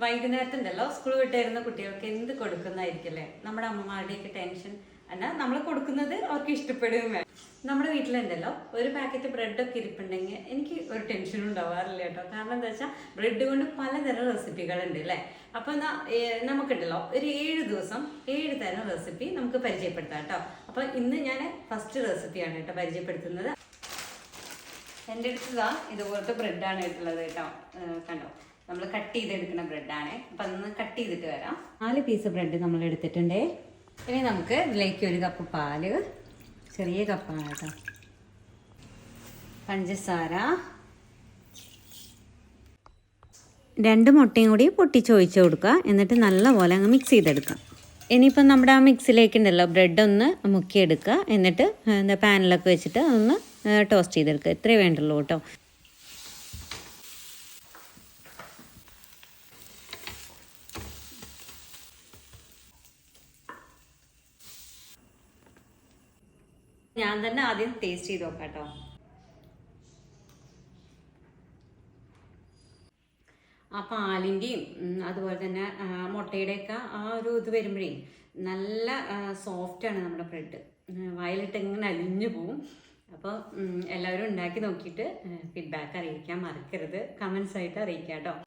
വൈകുന്നേരത്തുണ്ടല്ലോ school വിട്ട് വരുന്ന കുട്ടികൾക്ക് എന്ത് കൊടുക്കുന്നതായിരിക്കല്ലേ നമ്മുടെ അമ്മമാരുടെയൊക്കെ ടെൻഷൻ. എന്നാൽ നമ്മൾ കൊടുക്കുന്നത് അവർക്ക് ഇഷ്ടപ്പെടുകയും വേണം. നമ്മുടെ വീട്ടിലുണ്ടല്ലോ ഒരു പാക്കറ്റ് ബ്രെഡൊക്കെ ഇരിപ്പുണ്ടെങ്കിൽ എനിക്ക് ഒരു ടെൻഷനും ഉണ്ടാവാറില്ല കേട്ടോ. കാരണം എന്താ വെച്ചാൽ ബ്രെഡ് കൊണ്ട് പലതരം റെസിപ്പികളുണ്ട് അല്ലേ. അപ്പോൾ നമുക്കുണ്ടല്ലോ ഒരു 7 ദിവസം 7 തരം റെസിപ്പി നമുക്ക് പരിചയപ്പെടുത്താം കേട്ടോ. അപ്പോൾ ഇന്ന് ഞാൻ ഫസ്റ്റ് റെസിപ്പിയാണ് കേട്ടോ പരിചയപ്പെടുത്തുന്നത്. എൻ്റെ അടുത്ത് ഇതുപോലത്തെ ബ്രെഡാണ് ഉള്ളത് കേട്ടോ. കണ്ടോ, നമ്മൾ കട്ട് ചെയ്തെടുക്കുന്ന ബ്രെഡാണ്. അപ്പം അതൊന്ന് കട്ട് ചെയ്തിട്ട് വരാം. 4 പീസ് ബ്രെഡ് നമ്മൾ എടുത്തിട്ടുണ്ടേ. ഇനി നമുക്ക് ഇതിലേക്ക് 1 കപ്പ് പാല്, ചെറിയ കപ്പാണ് കേട്ടോ, പഞ്ചസാര, 2 മുട്ടയും കൂടി പൊട്ടിച്ചൊഴിച്ച് കൊടുക്കുക. എന്നിട്ട് നല്ലപോലെ അങ്ങ് മിക്സ് ചെയ്തെടുക്കുക. ഇനിയിപ്പം നമ്മുടെ ആ മിക്സിലേക്കുണ്ടല്ലോ ബ്രെഡ് ഒന്ന് മുക്കിയെടുക്കുക. എന്നിട്ട് പാനിലൊക്കെ വെച്ചിട്ട് ഒന്ന് ടോസ്റ്റ് ചെയ്തെടുക്കുക. ഇത്രയേ വേണ്ടുള്ളൂ കേട്ടോ. ഞാൻ തന്നെ ആദ്യം ടേസ്റ്റ് ചെയ്ത് നോക്കാം കേട്ടോ. ആ പാലിൻ്റെയും അതുപോലെ തന്നെ മുട്ടയുടെയൊക്കെ ആ ഒരു ഇത് വരുമ്പോഴേ നല്ല സോഫ്റ്റാണ് നമ്മുടെ ബ്രെഡ്. വായിലിട്ട് ഇങ്ങനെ അലിഞ്ഞു പോവും. അപ്പോൾ എല്ലാവരും ഉണ്ടാക്കി നോക്കിയിട്ട് ഫീഡ്ബാക്ക് അറിയിക്കാൻ മറക്കരുത്. കമൻസ് ആയിട്ട് അറിയിക്കാം കേട്ടോ.